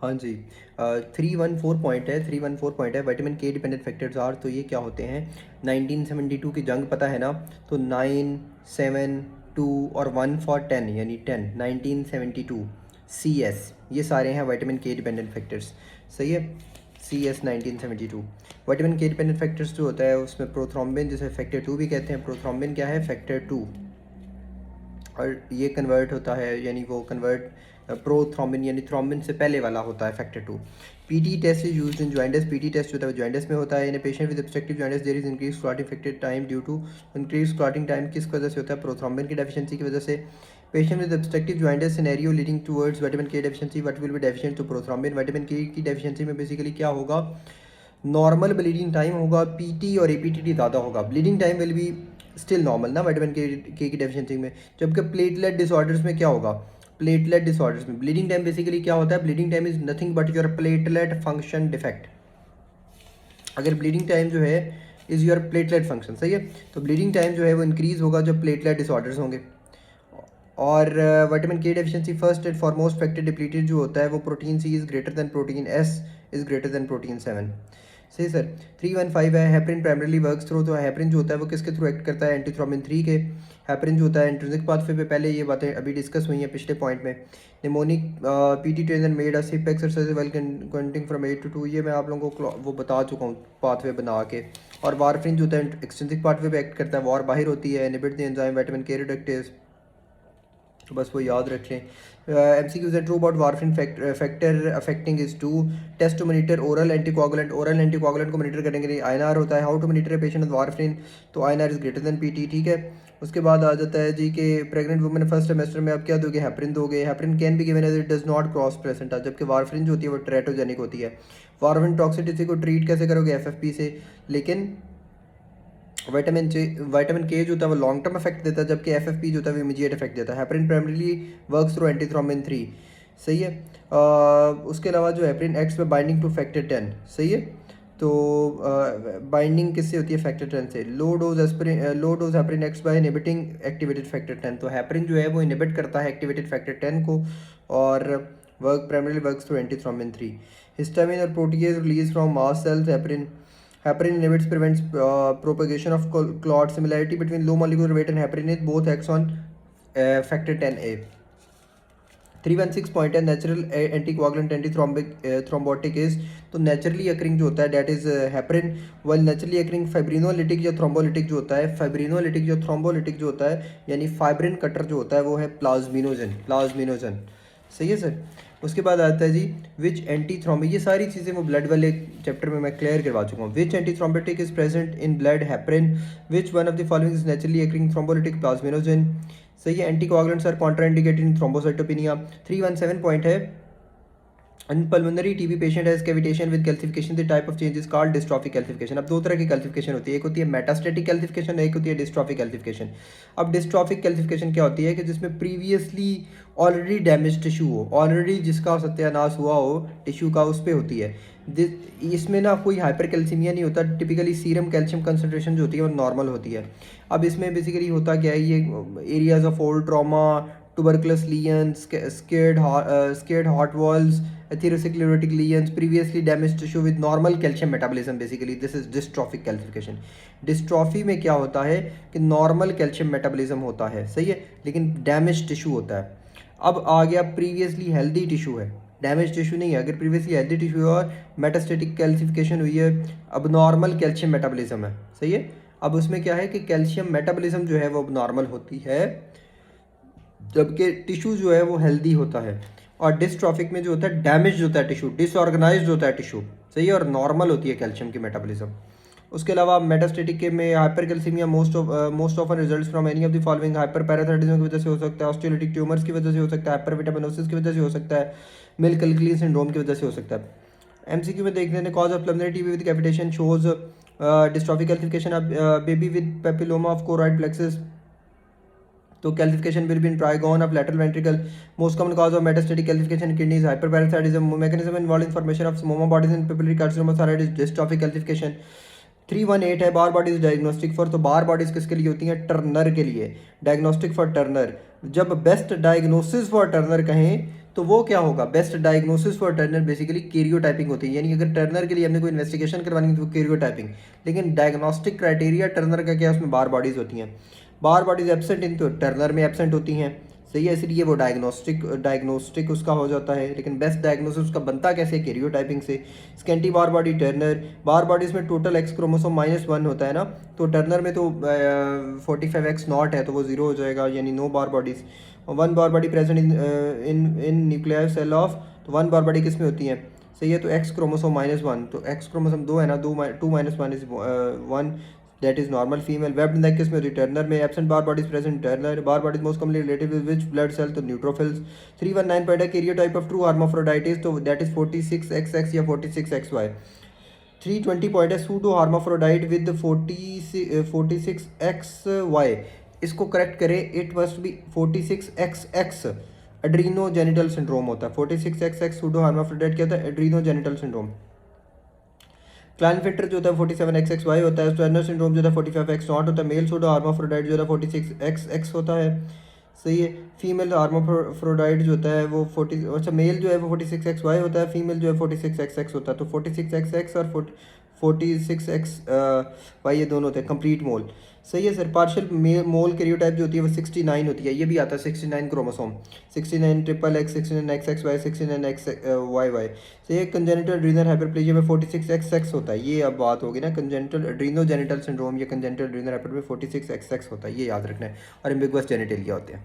हाँ जी। 314 पॉइंट है, 314 पॉइंट है, विटामिन के डिपेंडेंट फैक्टर्स आर। तो ये क्या होते हैं? 1972 की जंग पता है ना? तो 9, 7, 2 और 1 फॉर 10, यानी 10, 1972 CS, ये सारे हैं विटामिन के डिपेंडेंट फैक्टर्स। सही है, CS 1972। विटामिन के डिपेंडेंट फैक्टर्स जो होता है उसमें प्रोथ्रोम्बिन, जिसे फैक्टर 2 भी कहते हैं। प्रोथ्रोम्बिन क्या है? फैक्टर 2। और ये कन्वर्ट होता है, यानी वो कन्वर्ट प्रोथ्रोम्बिन, यानी थ्रोम्बिन से पहले वाला होता है factor 2। PT test is used in jaundice. PT test जो है जॉइंटिस में होता है। In patient with obstructive jaundice there is increase clotting factor time due to increase clotting time. किस वजह से होता है? प्रोथ्रोम्बिन की डेफिशिएंसी की वजह से। Patient with obstructive jaundice scenario leading towards vitamin K deficiency, what will be deficient to prothrombin. Vitamin K की डेफिशिएंसी में बेसिकली क्या होगा? नॉर्मल ब्लीडिंग टाइम होगा, पीटी और एपीटीटी ज़्यादा होगा। Bleeding time will be still normal ना vitamin K की डेफिशिएंसी में। जबकि प्लेटलेट डिसऑर्डर्स में क्या होगा? प्लेटलेट डिसऑर्डर्स में ब्लीडिंग टाइम बेसिकली क्या होता है? Bleeding time is nothing but your platelet function defect. अगर ब्लीडिंग टाइम जो है इज़ योर प्लेटलेट फंक्शन, सही है, तो ब्लीडिंग टाइम जो है वो इंक्रीज होगा जब प्लेटलेट डिसऑर्डर्स होंगे। और vitamin K deficiency first and foremost factor depleted जो होता है वो protein C is greater than protein S is greater than protein 7। सही सर। 315 है, हेपरिन प्राइमरीली वर्क्स थ्रू। तो हेपरिन जो होता है वो किसके थ्रू एक्ट करता है? एंटीथ्रोम्बिन 3 के। हेपरिन जो होता है इंट्रिंसिक पाथवे पे, पहले ये बातें अभी डिस्कस हुई हैं पिछले पॉइंट में। Mnemonic PT trainer made a sip exercise well counting from 8 to 2, ये मैं आप लोगों को वो बता चुका हूँ पाथवे बना के। और वारफ्रिन जो होता है एक्सट्रिंसिक पाथवे पे एक्ट करता है, वार बाहर होती है, inhibit the enzyme vitamin K reductase, तो बस वो याद रख लें। MCQs है, true about warfarin factor affecting is to test to monitor oral anticoagulant. Oral anticoagulant को मॉनिटर करने के लिए INR होता है। How to monitor a patient with warfarin? तो INR is greater than PT, ठीक है। उसके बाद आ जाता है जी कि प्रेग्नेंट वुमेन फर्स्ट सेमेस्टर में आप क्या दोगे? हेपरिन दोगे। Heparin can be given as it does not cross placenta, जबकि वारफिन जो होती है वो टेरेटोजेनिक होती है। वारफिन टॉक्सिसिटी को ट्रीट कैसे करोगे? FFP से। लेकिन विटामिन के जो होता है वो लॉन्ग टर्म इफेक्ट देता है, जबकि FFP जो होता है वो इमीडिएट इफेक्ट देता है। Heparin primarily works through antithrombin 3, सही है। उसके अलावा जो हेपरिन एक्ट्स में बाइंडिंग टू फैक्टर 10, सही है। तो बाइंडिंग किससे होती है? फैक्टर 10 से। Low dose heparin acts by inhibiting activated factor 10। तो हेपरिन जो है वो इनहिबिट करता है एक्टिवेटेड फैक्टर 10 को, और primarily works through antithrombin 3। Histamine और protease release from mast cells. Heparin inhibits prevents propagation of clot. Similarity between low molecular weight and heparin is both acts on factor 10A. 316 point है, natural anticoagulant anti thrombotic is. तो naturally occurring जो होता है that is heparin, well naturally occurring fibrinolytic या thrombolytic जो होता है, fibrinolytic या थ्रोम्बोलिटिक जो होता है, यानी फाइब्रिन कटर जो होता है वो है प्लाज्मिनोजन। सही है सर। उसके बाद आता है जी विच एंटी थ्रोम्बिक, ये सारी चीज़ें वो ब्लड वाले चैप्टर में मैं क्लियर करवा चुका हूँ। Which anti thrombotic is present in blood? Heparin. Which one of the following is naturally occurring thrombolytic? Plasminogen. सही है। Anticoagulants are contraindicated in thrombocytopenia. 317 point है, in pulmonary TB patient has cavitation with calcification, the type of change is called dystrophic calcification। अब दो तरह की calcification होती है, एक होती है मेटास्टेटिक कैल्सिफिकेशन, एक होती है डिस्ट्रॉफिक कैल्सिफिकेशन। अब डिस्ट्रॉफिक कैल्सिफिकेशन क्या होती है कि जिसमें प्रीवियसली ऑलरेडी डैमेज टिश्यू हो, ऑलरेडी जिसका सत्यानाश हुआ हो टिश्यू का, उस पर होती है। इसमें ना कोई हाइपर कैल्सीमिया नहीं होता, टिपिकली सीरम कैल्शियम कंसनट्रेशन जो होती है वो नॉर्मल होती है। अब इसमें बेसिकली होता क्या है, ये areas of old trauma, tuberculous lesions, scared heart walls, atherosclerotic lesions, previously damaged tissue with normal calcium metabolism, basically this is dystrophic calcification। Dystrophy में क्या होता है कि नॉर्मल कैल्शियम मेटाबॉलिज्म होता है, सही है, लेकिन डैमेज टिश्यू होता है। अब आ गया प्रीवियसली हेल्दी टिश्यू है, डैमेज टिश्यू नहीं है। अगर प्रीवियसली हेल्दी टिश्यू है और मेटास्टेटिक कैल्सिफिकेशन हुई है, अब नॉर्मल कैल्शियम मेटाबॉलिज्म है, सही है। अब उसमें क्या है कि कैल्शियम मेटाबॉलिज्म जो है वो अब नॉर्मल होती है, जबकि टिश्यू जो है वो हेल्दी होता है। और डिस्ट्रॉफिक में जो होता है डैमेज होता है टिश्यू, डिसऑर्गेनाइज्ड होता है टिश्यू, सही है, और नॉर्मल होती है कैल्शियम की मेटाबॉलिज्म। उसके अलावा मेटास्टेटिक के में hypercalcemia most often results from any of the following. Hyper parathyroidism की वजह से हो सकता है, ऑस्टियोलिटिक ट्यूमर्स की वजह से हो सकता है, हाइपरविटामिनोसिस की वजह से हो सकता है, मिल्क अल्कली सिंड्रोम की वजह से हो सकता है। MCQ में देख लेते हैं, cause of pulmonary TB with cavitation shows dystrophic calcification of baby with papilloma of choroid plexus. तो calcification will be in trigone of lateral ventricle. Most common cause of metastatic calcification kidneys, hyperparathyroidism. Mechanism involve in formation of psammoma bodies in papillary carcinoma thyroid, dystrophic calcification. 318 है, बार bodies diagnostic for. तो बार bodies किसके लिए होती हैं? Turner के लिए, diagnostic for Turner. जब best diagnosis for Turner कहें तो वो क्या होगा, best diagnosis for Turner basically karyotyping होती है, यानी अगर टर्नर के लिए हमने कोई इन्वेस्टिगेशन करवानी है तो कैरियोटाइपिंग। लेकिन डायग्नोस्टिक क्राइटेरिया टर्नर का क्या है, उसमें बार बॉडीज़ होती हैं, बार बॉडीज एब्सेंट इन तो टर्नर में एब्सेंट होती हैं, सही है, इसलिए वो डायग्नोस्टिक उसका हो जाता है। लेकिन बेस्ट डायग्नोसिस उसका बनता कैसे, कैरियोटाइपिंग से। स्केंटी बार बॉडी टर्नर, बार बॉडीज़ में टोटल एक्स क्रोमोसोम -1 होता है ना, तो टर्नर में तो 45X0 है, तो वो 0 हो जाएगा, यानी no bar bodies. One bar body present in nuclear cell of, तो वन बार बॉडी किस में होती है, सही है, तो एक्स क्रोमोसोम -1, तो एक्स क्रोमोसोम 2 है ना, 2 - 1 is 1, that is normal female. Webbed neck किस में होती है, टर्नर में। Absent Barr bodies present Turner. Barr bodies most commonly related with which blood cell, तो न्यूट्रोफिल्स। 319 पॉइंट है, कैरियोटाइप ऑफ ट्रू हार्माफ्रोडाइटिस, तो दैट इज 46XX या 46XY। 320 point है, सूडो हार्माफ्रोडाइट विद 46XY, इसको करेक्ट करें, it must be 46XX। Adreno genital syndrome होता है, 46XX pseudo hermaphrodite क्या होता है, एड्रीनो जेनिटल सिंड्रोम। क्लाइनफिल्टर जो होता है 47XXY होता है। टर्नर सिंड्रोम जो है 45X0 होता है। मेल सूडो हार्माफ्रोडाइट जो है 46XX होता है, सही है। फीमेल हार्माफ्रोडाइट जो होता है वो 40, अच्छा मेल जो है वो 46XY होता है, फीमेल जो है 46XX होता है। तो 46XX और 46XY ये दोनों होते हैं कंप्लीट मोल, सही है सर। पार्शियल मोल कैरियोटाइप जो होती है वो 69 होती है, ये भी आता है 69 क्रोमोसोम, 69 XXX, 69 XXY, 69 XYY। तो ये कंजेनिटल एड्रीनल हाइपरप्लेजिया में 46XX होता है, ये अब बात होगी ना, कंजेनिटल एड्रीनोजेनिटल सिंड्रोम या कंजेनिटल एड्रीनल हाइपरप्लेजिया 46XX होता है, ये याद रखना है। और एम्बिगुअस जेनिटेलिया होते हैं।